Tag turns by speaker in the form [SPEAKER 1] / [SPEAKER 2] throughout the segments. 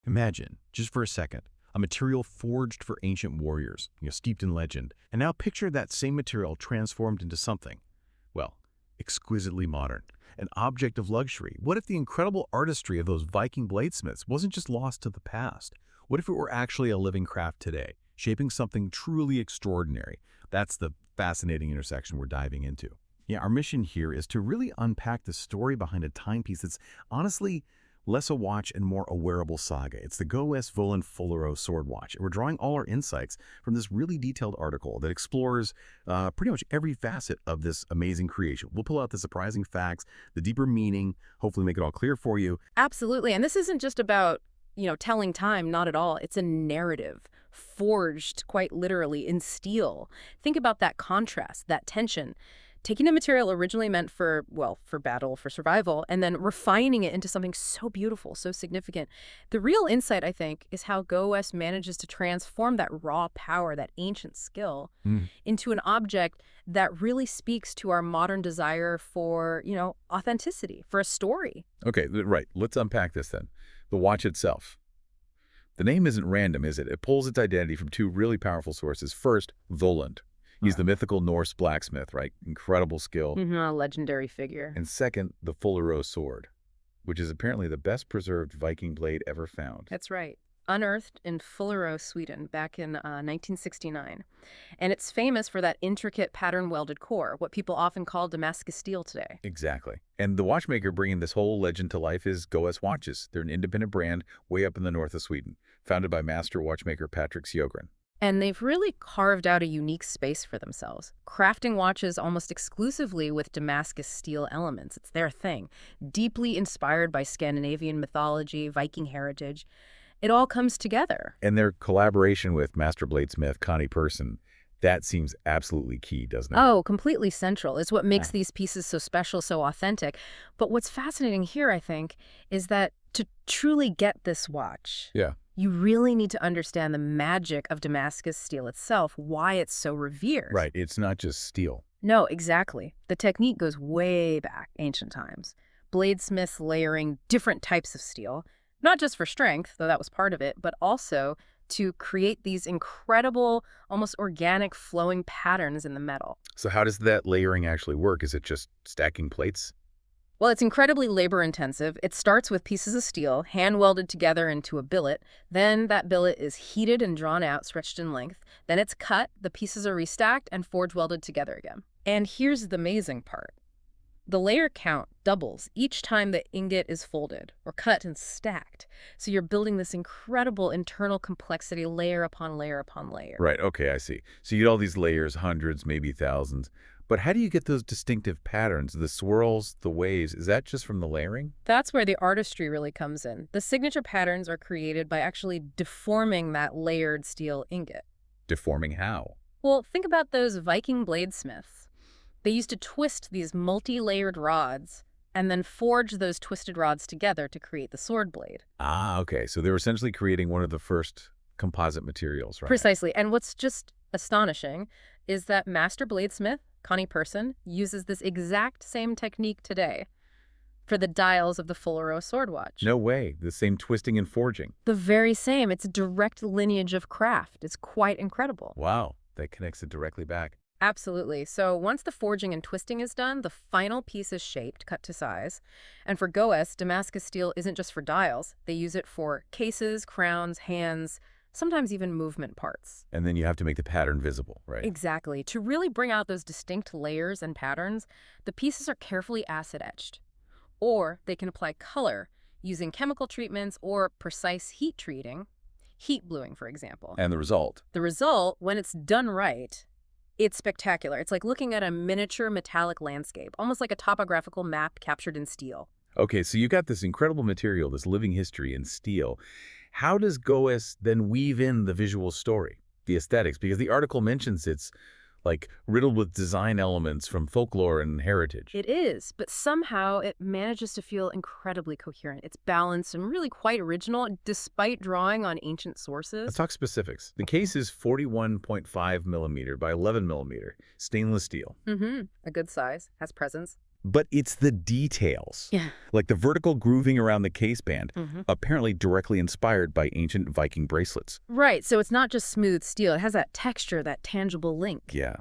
[SPEAKER 1] Imagine, just for a second, a material forged for ancient warriors, steeped in legend, and now picture that same material transformed into something, well, exquisitely modern, an object of luxury. What if the incredible artistry of those Viking bladesmiths wasn't just lost to the past? What if it were actually a living craft today, shaping something truly extraordinary? That's the fascinating intersection we're diving into. Yeah, our mission here is to really unpack the story behind a timepiece that's honestly less a watch and more a wearable saga. It's the GoS Völund Fullerö sword watch. We're drawing all our insights from this really detailed article that explores pretty much every facet of this amazing creation. We'll pull out the surprising facts, the deeper meaning, hopefully make it all clear for you.
[SPEAKER 2] Absolutely. And this isn't just about, telling time, not at all. It's a narrative forged quite literally in steel. Think about that contrast, that tension. Taking a material originally meant for, well, for battle, for survival, and then refining it into something so beautiful, so significant. The real insight, I think, is how GoS manages to transform that raw power, that ancient skill, into an object that really speaks to our modern desire for, authenticity, for a story.
[SPEAKER 3] Okay, right. Let's unpack this then. The watch itself. The name isn't random, is it? It pulls its identity from two really powerful sources. First, Völund. He's the mythical Norse blacksmith, right? Incredible skill.
[SPEAKER 2] A legendary figure.
[SPEAKER 3] And second, the Fullerö sword, which is apparently the best preserved Viking blade ever found.
[SPEAKER 2] That's right. Unearthed in Fullerö, Sweden, back in 1969. And it's famous for that intricate pattern-welded core, what people often call Damascus steel today.
[SPEAKER 3] Exactly. And the watchmaker bringing this whole legend to life is GoS Watches. They're an independent brand way up in the north of Sweden, founded by master watchmaker Patrick Sjögren.
[SPEAKER 2] And they've really carved out a unique space for themselves, crafting watches almost exclusively with Damascus steel elements. It's their thing, deeply inspired by Scandinavian mythology, Viking heritage. It all comes together.
[SPEAKER 3] And their collaboration with master bladesmith Connie Persson, that seems absolutely key, doesn't it?
[SPEAKER 2] Oh, completely central. It's what makes these pieces so special, so authentic. But what's fascinating here, I think, is that to truly get this watch, you really need to understand the magic of Damascus steel itself, why it's so revered.
[SPEAKER 3] Right, it's not just steel.
[SPEAKER 2] No, exactly. The technique goes way back, ancient times. Bladesmiths layering different types of steel, not just for strength, though that was part of it, but also to create these incredible, almost organic flowing patterns in the metal.
[SPEAKER 3] So how does that layering actually work? Is it just stacking plates?
[SPEAKER 2] Well, it's incredibly labor-intensive. It starts with pieces of steel, hand-welded together into a billet. Then that billet is heated and drawn out, stretched in length. Then it's cut, the pieces are restacked, and forge-welded together again. And here's the amazing part. The layer count doubles each time the ingot is folded, or cut and stacked. So you're building this incredible internal complexity layer upon layer upon layer.
[SPEAKER 3] Right, okay, I see. So you get all these layers, hundreds, maybe thousands. But how do you get those distinctive patterns, the swirls, the waves? Is that just from the layering?
[SPEAKER 2] That's where the artistry really comes in. The signature patterns are created by actually deforming that layered steel ingot.
[SPEAKER 3] Deforming how?
[SPEAKER 2] Well, think about those Viking bladesmiths. They used to twist these multi-layered rods and then forge those twisted rods together to create the sword blade.
[SPEAKER 3] Ah, okay. So they were essentially creating one of the first composite materials, right?
[SPEAKER 2] Precisely. And what's just astonishing is that master bladesmith, Connie Persson, uses this exact same technique today for the dials of the Fullerö sword watch.
[SPEAKER 3] No way. The same twisting and forging.
[SPEAKER 2] The very same. It's a direct lineage of craft. It's quite incredible.
[SPEAKER 3] Wow. That connects it directly back.
[SPEAKER 2] Absolutely. So once the forging and twisting is done, the final piece is shaped, cut to size. And for GoS, Damascus steel isn't just for dials. They use it for cases, crowns, hands, sometimes even movement parts.
[SPEAKER 3] And then you have to make the pattern visible, right?
[SPEAKER 2] Exactly. To really bring out those distinct layers and patterns, the pieces are carefully acid etched. Or they can apply color using chemical treatments or precise heat treating, heat bluing, for example.
[SPEAKER 3] And the result?
[SPEAKER 2] The result, when it's done right, it's spectacular. It's like looking at a miniature metallic landscape, almost like a topographical map captured in steel.
[SPEAKER 3] Okay, so you got this incredible material, this living history in steel. How does GoS then weave in the visual story, the aesthetics? Because the article mentions it's like riddled with design elements from folklore and heritage.
[SPEAKER 2] It is, but somehow it manages to feel incredibly coherent. It's balanced and really quite original, despite drawing on ancient sources.
[SPEAKER 3] Let's talk specifics. The case is 41.5 millimeter by 11 millimeter stainless steel.
[SPEAKER 2] A good size, has presence.
[SPEAKER 3] But it's the details.
[SPEAKER 2] Yeah.
[SPEAKER 3] Like the vertical grooving around the case band,
[SPEAKER 2] Mm-hmm.
[SPEAKER 3] apparently directly inspired by ancient Viking bracelets.
[SPEAKER 2] Right, so it's not just smooth steel. It has that texture, that tangible link.
[SPEAKER 3] Yeah.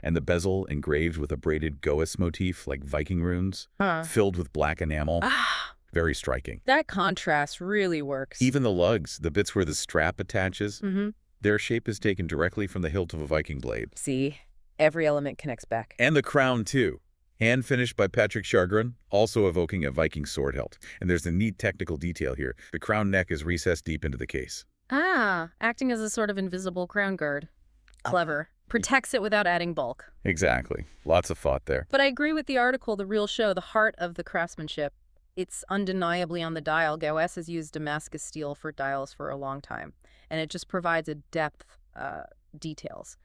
[SPEAKER 3] And the bezel engraved with a braided GoS motif like Viking runes,
[SPEAKER 2] Huh.
[SPEAKER 3] filled with black enamel.
[SPEAKER 2] Ah,
[SPEAKER 3] Very striking.
[SPEAKER 2] that contrast really works.
[SPEAKER 3] Even the lugs, the bits where the strap attaches,
[SPEAKER 2] Mm-hmm.
[SPEAKER 3] their shape is taken directly from the hilt of a Viking blade.
[SPEAKER 2] See, every element connects back.
[SPEAKER 3] And the crown, too. Hand-finished by Patrick Sjargren, also evoking a Viking sword hilt. And there's a neat technical detail here. The crown neck is recessed deep into the case.
[SPEAKER 2] Ah, acting as a sort of invisible crown guard. Clever. Protects it without adding bulk.
[SPEAKER 3] Exactly. Lots of thought there.
[SPEAKER 2] But I agree with the article, the real show, the heart of the craftsmanship. It's undeniably on the dial. GoS has used Damascus steel for dials for a long time, and it just provides a depth details.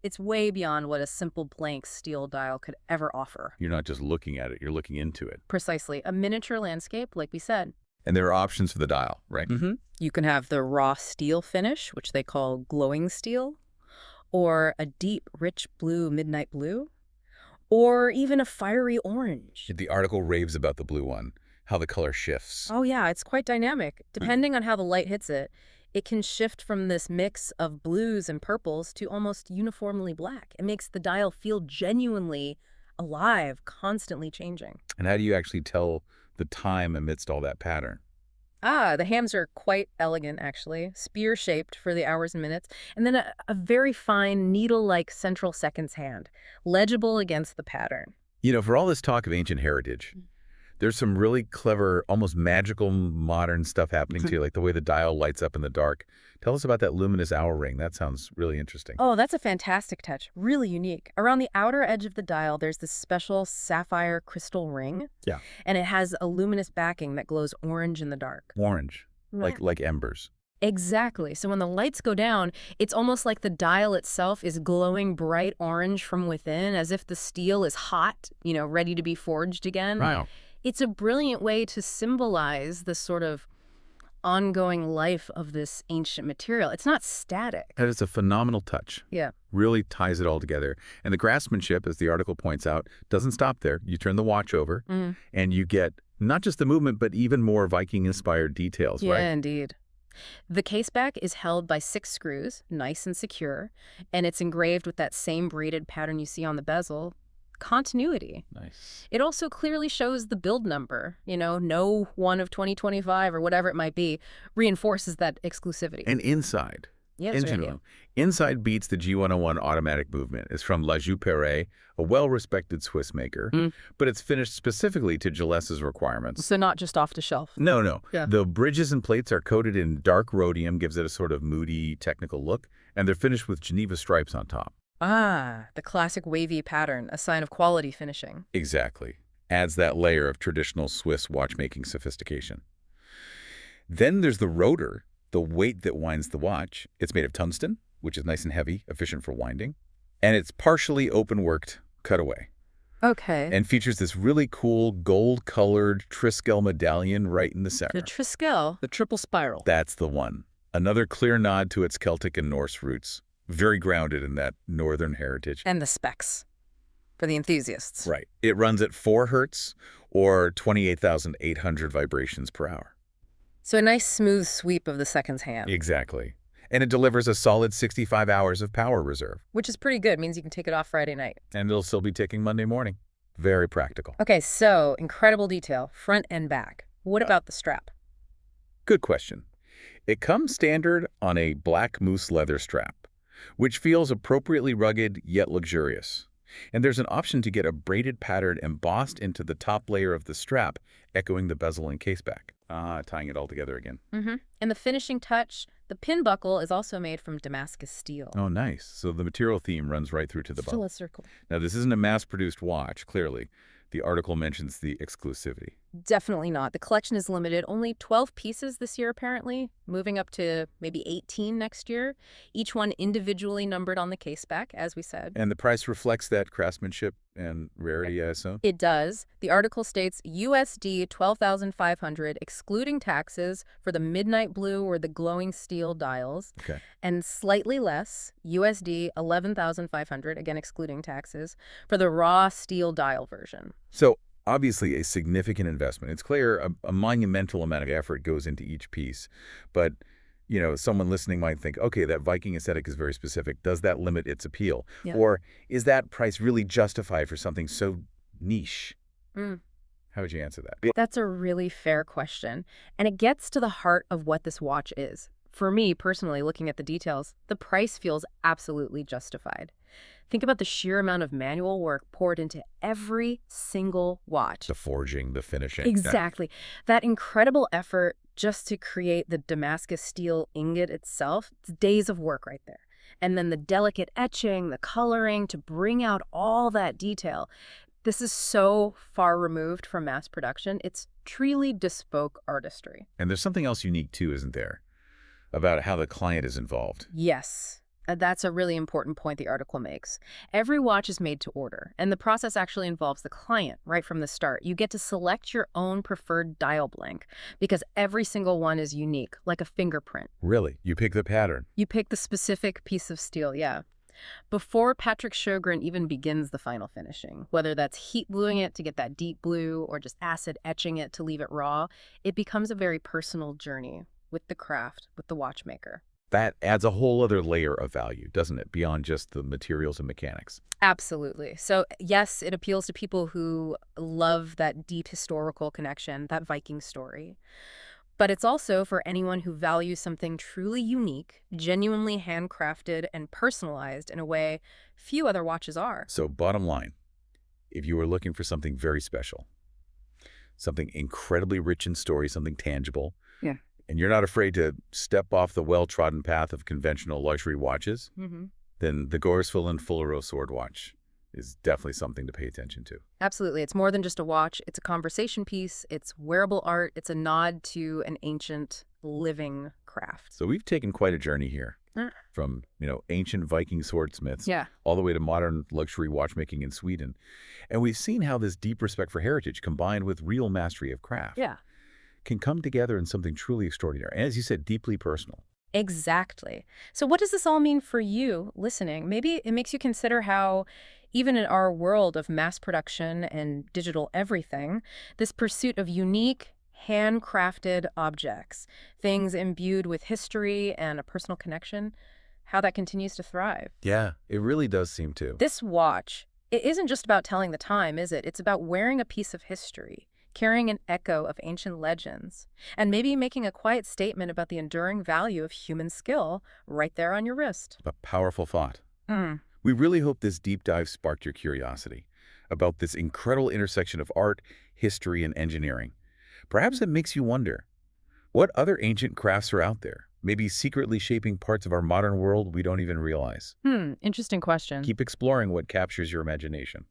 [SPEAKER 2] It's way beyond what a simple blank steel dial could ever offer.
[SPEAKER 3] You're not just looking at it, you're looking into it.
[SPEAKER 2] Precisely. A miniature landscape, like we said.
[SPEAKER 3] And there are options for the dial, right?
[SPEAKER 2] Mm-hmm. You can have the raw steel finish, which they call glowing steel, or a deep, rich blue, midnight blue, or even a fiery orange.
[SPEAKER 3] The article raves about the blue one, how the color shifts.
[SPEAKER 2] Oh yeah, it's quite dynamic. Depending on how the light hits it, it can shift from this mix of blues and purples to almost uniformly black. It makes the dial feel genuinely alive, constantly changing.
[SPEAKER 3] And how do you actually tell the time amidst all that pattern?
[SPEAKER 2] The hams are quite elegant, actually, spear-shaped for the hours and minutes, and then a very fine needle-like central seconds hand, legible against the pattern.
[SPEAKER 3] You know, for all this talk of ancient heritage, there's some really clever, almost magical modern stuff happening too, like the way the dial lights up in the dark. Tell us about that luminous hour ring. That sounds really interesting.
[SPEAKER 2] Oh, that's a fantastic touch. Really unique. Around the outer edge of the dial, there's this special sapphire crystal ring.
[SPEAKER 3] Yeah.
[SPEAKER 2] And it has a luminous backing that glows orange in the dark.
[SPEAKER 3] Orange, like embers.
[SPEAKER 2] Exactly. So when the lights go down, it's almost like the dial itself is glowing bright orange from within, as if the steel is hot, ready to be forged again.
[SPEAKER 3] Wow.
[SPEAKER 2] It's a brilliant way to symbolize the sort of ongoing life of this ancient material. It's not static.
[SPEAKER 3] That is a phenomenal touch.
[SPEAKER 2] Yeah.
[SPEAKER 3] Really ties it all together. And the craftsmanship, as the article points out, doesn't stop there. You turn the watch over and you get not just the movement, but even more Viking-inspired details, right?
[SPEAKER 2] Yeah, indeed. The caseback is held by 6 screws, nice and secure, and it's engraved with that same braided pattern you see on the bezel. Continuity.
[SPEAKER 3] Nice.
[SPEAKER 2] It also clearly shows the build number, no 1 of 2025 or whatever it might be, reinforces that exclusivity.
[SPEAKER 3] And inside.
[SPEAKER 2] Yeah, that's right, yeah.
[SPEAKER 3] Inside beats the G101 automatic movement. It's from La Joux-Perret, a well-respected Swiss maker, but it's finished specifically to Gilles's requirements.
[SPEAKER 2] So not just off the shelf.
[SPEAKER 3] No.
[SPEAKER 2] Yeah.
[SPEAKER 3] The bridges and plates are coated in dark rhodium, gives it a sort of moody, technical look, and they're finished with Geneva stripes on top.
[SPEAKER 2] The classic wavy pattern, a sign of quality finishing.
[SPEAKER 3] Exactly. Adds that layer of traditional Swiss watchmaking sophistication. Then there's the rotor, the weight that winds the watch. It's made of tungsten, which is nice and heavy, efficient for winding. And it's partially open-worked cutaway.
[SPEAKER 2] Okay.
[SPEAKER 3] And features this really cool gold-colored Triskel medallion right in the center.
[SPEAKER 2] The Triskel, the triple spiral.
[SPEAKER 3] That's the one. Another clear nod to its Celtic and Norse roots. Very grounded in that northern heritage.
[SPEAKER 2] And the specs for the enthusiasts.
[SPEAKER 3] Right. It runs at 4 hertz or 28,800 vibrations per hour.
[SPEAKER 2] So a nice smooth sweep of the seconds hand.
[SPEAKER 3] Exactly. And it delivers a solid 65 hours of power reserve.
[SPEAKER 2] Which is pretty good. Means you can take it off Friday night.
[SPEAKER 3] And it'll still be ticking Monday morning. Very practical.
[SPEAKER 2] Okay, so incredible detail, front and back. What about the strap?
[SPEAKER 3] Good question. It comes standard on a black moose leather strap, which feels appropriately rugged yet luxurious. And there's an option to get a braided pattern embossed into the top layer of the strap, echoing the bezel and caseback. Tying it all together again.
[SPEAKER 2] And the finishing touch, the pin buckle is also made from Damascus steel.
[SPEAKER 3] Oh, nice. So the material theme runs right through to the
[SPEAKER 2] Still
[SPEAKER 3] buckle.
[SPEAKER 2] a circle.
[SPEAKER 3] Now, this isn't a mass-produced watch, clearly. The article mentions the exclusivity.
[SPEAKER 2] Definitely not. The collection is limited. Only 12 pieces this year, apparently, moving up to maybe 18 next year. Each one individually numbered on the caseback, as we said.
[SPEAKER 3] And the price reflects that craftsmanship and rarity, I assume?
[SPEAKER 2] It does. The article states USD $12,500, excluding taxes, for the midnight blue or the glowing steel dials.
[SPEAKER 3] Okay.
[SPEAKER 2] And slightly less, USD $11,500, again excluding taxes, for the raw steel dial version.
[SPEAKER 3] So Obviously, a significant investment. It's clear a monumental amount of effort goes into each piece. But, someone listening might think, okay, that Viking aesthetic is very specific. Does that limit its appeal?
[SPEAKER 2] Yeah.
[SPEAKER 3] Or is that price really justified for something so niche?
[SPEAKER 2] Mm.
[SPEAKER 3] How would you answer that?
[SPEAKER 2] That's a really fair question. And it gets to the heart of what this watch is. For me, personally, looking at the details, the price feels absolutely justified. Think about the sheer amount of manual work poured into every single watch.
[SPEAKER 3] The forging, the finishing.
[SPEAKER 2] Exactly. That incredible effort just to create the Damascus steel ingot itself, it's days of work right there. And then the delicate etching, the coloring to bring out all that detail. This is so far removed from mass production. It's truly bespoke artistry.
[SPEAKER 3] And there's something else unique too, isn't there, about how the client is involved?
[SPEAKER 2] Yes. That's a really important point the article makes. Every watch is made to order, and the process actually involves the client right from the start. You get to select your own preferred dial blank because every single one is unique, like a fingerprint.
[SPEAKER 3] Really? You pick the pattern?
[SPEAKER 2] You pick the specific piece of steel, yeah. Before Patrick Sjogren even begins the final finishing, whether that's heat bluing it to get that deep blue or just acid etching it to leave it raw, it becomes a very personal journey with the craft, with the watchmaker.
[SPEAKER 3] That adds a whole other layer of value, doesn't it, beyond just the materials and mechanics?
[SPEAKER 2] Absolutely. So yes, it appeals to people who love that deep historical connection, that Viking story. But it's also for anyone who values something truly unique, genuinely handcrafted and personalized in a way few other watches are.
[SPEAKER 3] So bottom line, if you were looking for something very special, something incredibly rich in story, something tangible,
[SPEAKER 2] yeah,
[SPEAKER 3] and you're not afraid to step off the well-trodden path of conventional luxury watches, then the GoS Fullerö sword watch is definitely something to pay attention to.
[SPEAKER 2] Absolutely. It's more than just a watch. It's a conversation piece. It's wearable art. It's a nod to an ancient living craft.
[SPEAKER 3] So we've taken quite a journey here. From, ancient Viking swordsmiths all the way to modern luxury watchmaking in Sweden. And we've seen how this deep respect for heritage combined with real mastery of craft can come together in something truly extraordinary. And as you said, deeply personal.
[SPEAKER 2] Exactly. So what does this all mean for you listening? Maybe it makes you consider how even in our world of mass production and digital everything, this pursuit of unique, handcrafted objects, things imbued with history and a personal connection, how that continues to thrive.
[SPEAKER 3] Yeah, it really does seem to.
[SPEAKER 2] This watch, it isn't just about telling the time, is it? It's about wearing a piece of history, carrying an echo of ancient legends, and maybe making a quiet statement about the enduring value of human skill right there on your wrist.
[SPEAKER 3] A powerful thought. We really hope this deep dive sparked your curiosity about this incredible intersection of art, history, and engineering. Perhaps it makes you wonder, what other ancient crafts are out there, maybe secretly shaping parts of our modern world we don't even realize?
[SPEAKER 2] Interesting question.
[SPEAKER 3] Keep exploring what captures your imagination.